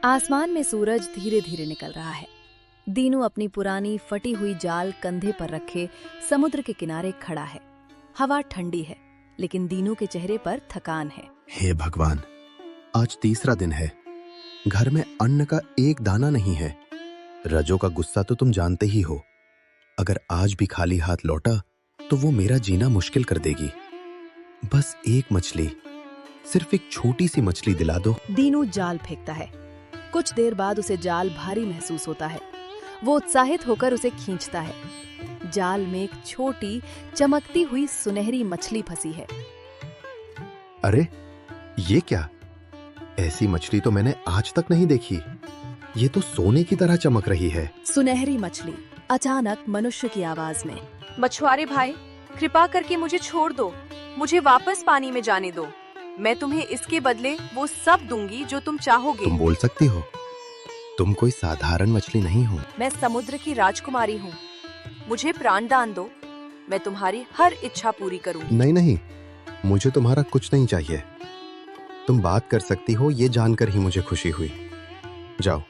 आसमान में सूरज धीरे धीरे निकल रहा है। दीनू अपनी पुरानी फटी हुई जाल कंधे पर रखे समुद्र के किनारे खड़ा है। हवा ठंडी है, लेकिन दीनू के चेहरे पर थकान है। हे भगवान, आज तीसरा दिन है, घर में अन्न का एक दाना नहीं है। रजो का गुस्सा तो तुम जानते ही हो। अगर आज भी खाली हाथ लौटा तो वो मेरा जीना मुश्किल कर देगी। बस एक मछली, सिर्फ एक छोटी सी मछली दिला दो। दीनू जाल फेंकता है। कुछ देर बाद उसे जाल भारी महसूस होता है। वो उत्साहित होकर उसे खींचता है। जाल में एक छोटी चमकती हुई सुनहरी मछली फंसी है। अरे, ये क्या? ऐसी मछली तो मैंने आज तक नहीं देखी। ये तो सोने की तरह चमक रही है। सुनहरी मछली अचानक मनुष्य की आवाज में, मछुआरे भाई, कृपा करके मुझे छोड़ दो, मुझे वापस पानी में जाने दो। मैं तुम्हें इसके बदले वो सब दूंगी जो तुम चाहोगे। तुम बोल सकती हो, तुम कोई साधारण मछली नहीं हो। मैं समुद्र की राजकुमारी हूँ। मुझे प्राणदान दो, मैं तुम्हारी हर इच्छा पूरी करूंगी। नहीं नहीं, मुझे तुम्हारा कुछ नहीं चाहिए। तुम बात कर सकती हो, ये जानकर ही मुझे खुशी हुई। जाओ,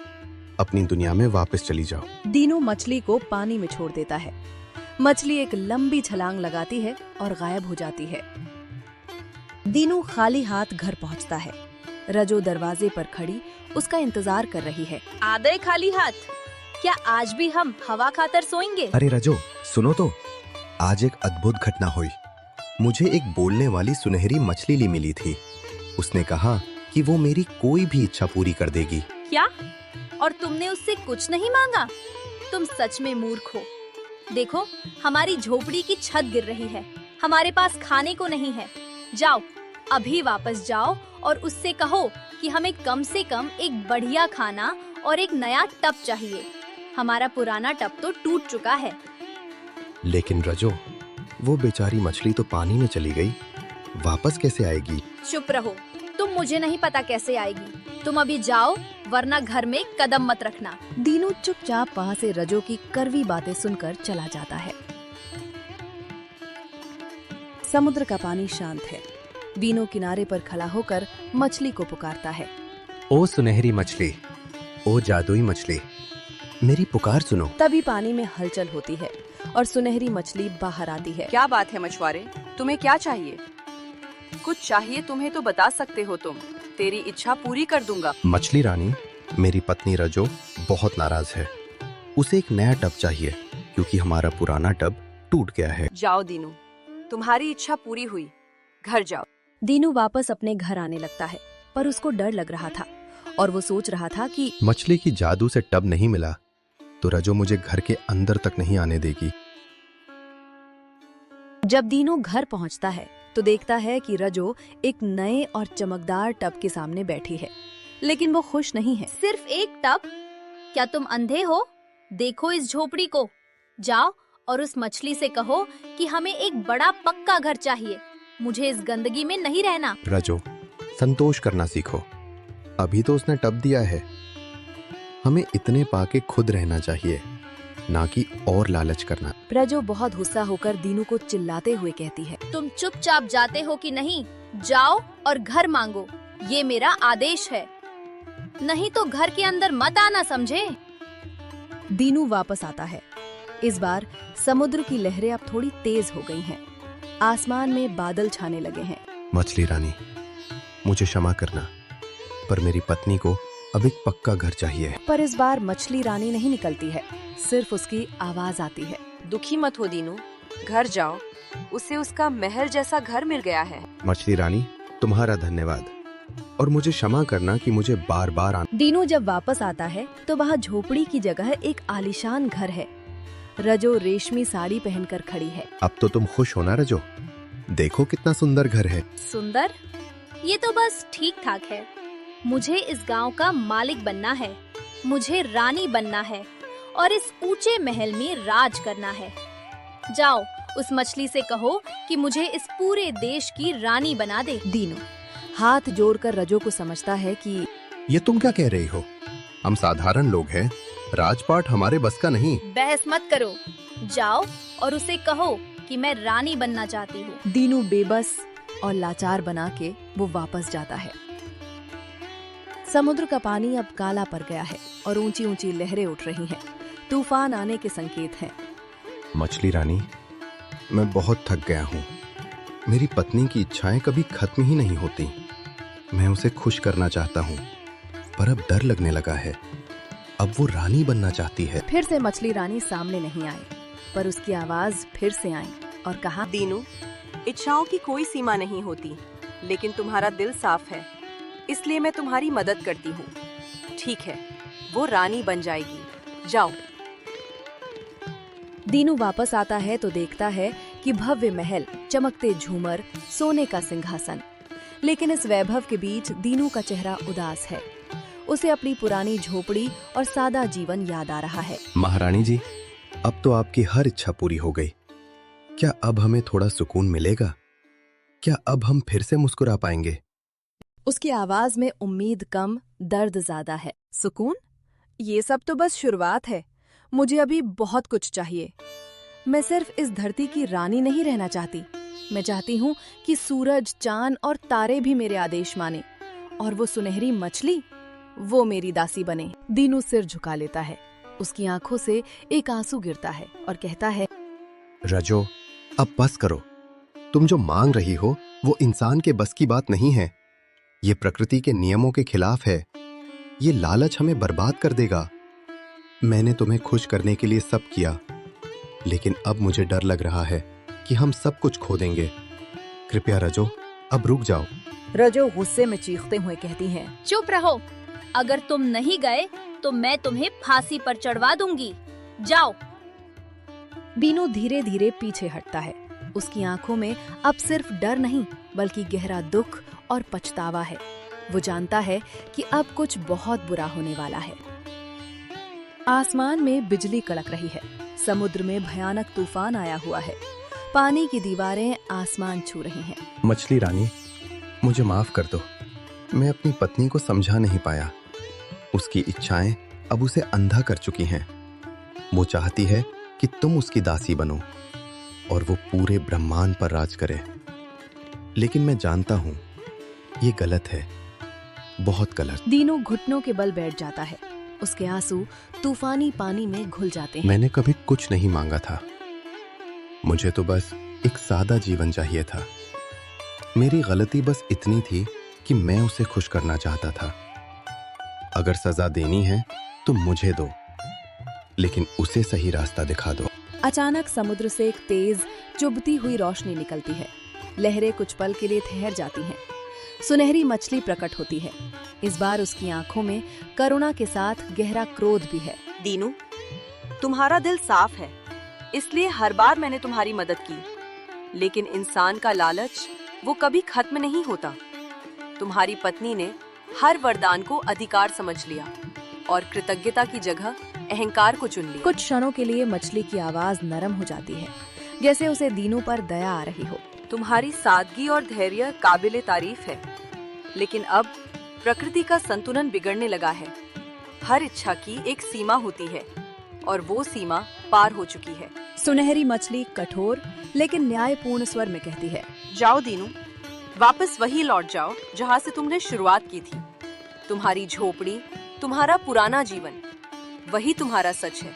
अपनी दुनिया में वापस चली जाओ। दीनू मछली को पानी में छोड़ देता है। मछली एक लंबी छलांग लगाती है और गायब हो जाती है। दीनू खाली हाथ घर पहुंचता है। रजो दरवाजे पर खड़ी उसका इंतजार कर रही है। आ गए खाली हाथ? क्या आज भी हम हवा खाकर सोएंगे? अरे रजो, सुनो तो, आज एक अद्भुत घटना हुई। मुझे एक बोलने वाली सुनहरी मछली मिली थी। उसने कहा कि वो मेरी कोई भी इच्छा पूरी कर देगी। क्या? और तुमने उससे कुछ नहीं मांगा? तुम सच में मूर्ख हो। देखो, हमारी झोपड़ी की छत गिर रही है, हमारे पास खाने को नहीं है। जाओ, अभी वापस जाओ और उससे कहो कि हमें कम से कम एक बढ़िया खाना और एक नया टब चाहिए। हमारा पुराना टब तो टूट चुका है। लेकिन रजो, वो बेचारी मछली तो पानी में चली गई, वापस कैसे आएगी? चुप रहो, तुम मुझे नहीं पता कैसे आएगी। तुम अभी जाओ, वरना घर में कदम मत रखना। दीनू चुपचाप वहाँ से रजो की कड़वी बातें सुनकर चला जाता है। समुद्र का पानी शांत है। दीनू किनारे पर खड़ा होकर मछली को पुकारता है। ओ सुनहरी मछली, ओ जादुई मछली, मेरी पुकार सुनो। तभी पानी में हलचल होती है और सुनहरी मछली बाहर आती है। क्या बात है मछुआरे, तुम्हें क्या चाहिए? कुछ चाहिए तुम्हें तो बता सकते हो तुम। तेरी इच्छा पूरी कर दूंगा। मछली रानी, मेरी पत्नी रजो बहुत नाराज है। उसे एक नया टब चाहिए, क्योंकि हमारा पुराना टब टूट गया है। जाओ दीनू, तुम्हारी इच्छा पूरी हुई, घर जाओ। दीनू वापस अपने घर आने लगता है, पर उसको डर लग रहा था और वो सोच रहा था कि मछली की जादू से टब नहीं मिला तो रजो मुझे घर के अंदर तक नहीं आने देगी। जब दीनू घर पहुंचता है तो देखता है कि रजो एक नए और चमकदार टब के सामने बैठी है, लेकिन वो खुश नहीं है। सिर्फ एक टब? क्या तुम अंधे हो? देखो इस झोपड़ी को। जाओ और उस मछली से कहो कि हमें एक बड़ा पक्का घर चाहिए। मुझे इस गंदगी में नहीं रहना। रजो, संतोष करना सीखो। अभी तो उसने टब दिया है। हमें इतने पाके खुद रहना चाहिए, ना कि और लालच करना। रजो बहुत गुस्सा होकर दीनू को चिल्लाते हुए कहती है। तुम चुपचाप जाते हो कि नहीं? जाओ और घर मांगो, ये मेरा आदेश है। नहीं तो घर के अंदर मत आना, समझे? दीनू वापस आता है। इस बार समुद्र की लहरें अब थोड़ी तेज हो गई हैं। आसमान में बादल छाने लगे हैं। मछली रानी, मुझे क्षमा करना, पर मेरी पत्नी को अब एक पक्का घर चाहिए। पर इस बार मछली रानी नहीं निकलती है, सिर्फ उसकी आवाज आती है। दुखी मत हो दीनू, घर जाओ, उसे उसका महल जैसा घर मिल गया है। मछली रानी, तुम्हारा धन्यवाद, और मुझे क्षमा करना कि मुझे बार बार आना। दीनू जब वापस आता है तो वहाँ झोपड़ी की जगह एक आलीशान घर है। रजो रेशमी साड़ी पहनकर खड़ी है। अब तो तुम खुश हो ना रजो? देखो कितना सुंदर घर है। सुंदर? ये तो बस ठीक ठाक है। मुझे इस गांव का मालिक बनना है, मुझे रानी बनना है और इस ऊंचे महल में राज करना है। जाओ, उस मछली से कहो कि मुझे इस पूरे देश की रानी बना दे। दीनू हाथ जोड़कर रजो को समझता है कि ये तुम क्या कह रही हो? हम साधारण लोग हैं, राजपाट हमारे बस का नहीं। बहस मत करो, जाओ और उसे कहो कि मैं रानी बनना चाहती हूँ। दीनू बेबस और लाचार बना के वो वापस जाता है। समुद्र का पानी अब काला पड़ गया है और ऊंची ऊंची लहरें उठ रही हैं। तूफान आने के संकेत हैं। मछली रानी, मैं बहुत थक गया हूँ। मेरी पत्नी की इच्छाएं कभी खत्म ही नहीं होती। मैं उसे खुश करना चाहता हूँ, पर अब डर लगने लगा है। अब वो रानी बनना चाहती है। फिर से मछली रानी सामने नहीं आई, पर उसकी आवाज फिर से आई और कहा, दीनू, इच्छाओं की कोई सीमा नहीं होती, लेकिन तुम्हारा दिल साफ है, इसलिए मैं तुम्हारी मदद करती हूँ। ठीक है, वो रानी बन जाएगी। जाओ। दीनू वापस आता है तो देखता है कि भव्य महल, चमकते झूमर, सोने का सिंहासन। लेकिन इस वैभव के बीच दीनू का चेहरा उदास है। उसे अपनी पुरानी झोपड़ी और सादा जीवन याद आ रहा है। महारानी जी, अब तो आपकी हर इच्छा पूरी हो गई। क्या अब हमें थोड़ा सुकून मिलेगा? क्या अब हम फिर से मुस्कुरा पाएंगे? उसकी आवाज में उम्मीद कम, दर्द ज्यादा है। सुकून? ये सब तो बस शुरुआत है। मुझे अभी बहुत कुछ चाहिए। मैं सिर्फ इस धरती की रानी नहीं रहना चाहती। मैं चाहती हूँ कि सूरज, चांद और तारे भी मेरे आदेश माने, और वो सुनहरी मछली, वो मेरी दासी बने। दीनू सिर झुका लेता है। उसकी आंखों से एक आंसू गिरता है और कहता है, रजो, अब बस करो। तुम जो मांग रही हो वो इंसान के बस की बात नहीं है। ये प्रकृति के नियमों के खिलाफ है। ये लालच हमें बर्बाद कर देगा। मैंने तुम्हें खुश करने के लिए सब किया, लेकिन अब मुझे डर लग रहा है कि हम सब कुछ खो देंगे। कृपया रजो, अब रुक जाओ। रजो गुस्से में चीखते हुए कहती है, चुप रहो। अगर तुम नहीं गए तो मैं तुम्हें फांसी पर चढ़वा दूंगी। जाओ। दीनू धीरे धीरे पीछे हटता है। उसकी आंखों में अब सिर्फ डर नहीं, बल्कि गहरा दुख और पछतावा है। वो जानता है कि अब कुछ बहुत बुरा होने वाला है। आसमान में बिजली कड़क रही है। समुद्र में भयानक तूफान आया हुआ है। पानी की दीवारें आसमान छू रही हैं। मछली रानी, मुझे माफ कर दो। मैं अपनी पत्नी को समझा नहीं पाया। उसकी इच्छाएं अब उसे अंधा कर चुकी हैं। वो चाहती है कि तुम उसकी दासी बनो और वो पूरे ब्रह्मांड पर राज करे। लेकिन मैं जानता हूं ये गलत है, बहुत गलत। दीनू घुटनों के बल बैठ जाता है। उसके आंसू तूफानी पानी में घुल जाते हैं। मैंने कभी कुछ नहीं मांगा था। मुझे तो बस एक सादा जीवन चाहिए था। मेरी गलती बस इतनी थी कि मैं उसे खुश करना चाहता था। अगर सजा देनी है तो मुझे दो, लेकिन उसे सही रास्ता दिखा दो। अचानक समुद्र से एक तेज चुभती हुई रोशनी निकलती है। लहरें कुछ पल के लिए ठहर जाती हैं। सुनहरी मछली प्रकट होती है। इस बार उसकी आंखों में करुणा के साथ गहरा क्रोध भी है। दीनू, तुम्हारा दिल साफ है, इसलिए हर बार मैंने तुम्हारी मदद की। लेकिन इंसान का लालच, वो कभी खत्म नहीं होता। तुम्हारी पत्नी ने हर वरदान को अधिकार समझ लिया और कृतज्ञता की जगह अहंकार को चुन लिया। कुछ क्षणों के लिए मछली की आवाज नरम हो जाती है, जैसे उसे दीनू पर दया आ रही हो। तुम्हारी सादगी और धैर्य काबिले तारीफ है, लेकिन अब प्रकृति का संतुलन बिगड़ने लगा है। हर इच्छा की एक सीमा होती है और वो सीमा पार हो चुकी है। सुनहरी मछली कठोर लेकिन न्यायपूर्ण स्वर में कहती है, जाओ दीनू, वापस वही लौट जाओ जहाँ से तुमने शुरुआत की थी। तुम्हारी झोपड़ी, तुम्हारा पुराना जीवन, वही तुम्हारा सच है।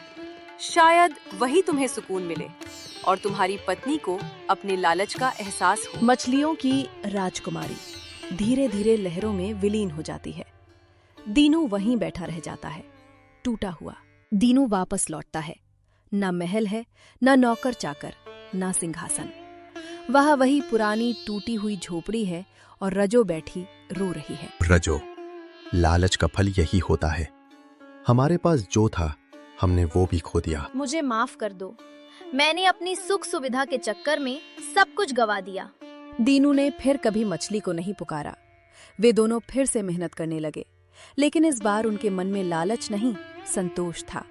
शायद वही तुम्हें सुकून मिले और तुम्हारी पत्नी को अपने लालच का एहसास हो। मछलियों की राजकुमारी धीरे धीरे लहरों में विलीन हो जाती है। दीनू वहीं बैठा रह जाता है, टूटा हुआ। दीनू वापस लौटता है। न महल है, न नौकर चाकर, न सिंहासन। वह वही पुरानी टूटी हुई झोपड़ी है और रजो बैठी रो रही है। रजो, लालच का फल यही होता है। हमारे पास जो था हमने वो भी खो दिया। मुझे माफ कर दो। मैंने अपनी सुख सुविधा के चक्कर में सब कुछ गवा दिया। दीनू ने फिर कभी मछली को नहीं पुकारा। वे दोनों फिर से मेहनत करने लगे, लेकिन इस बार उनके मन में लालच नहीं, संतोष था।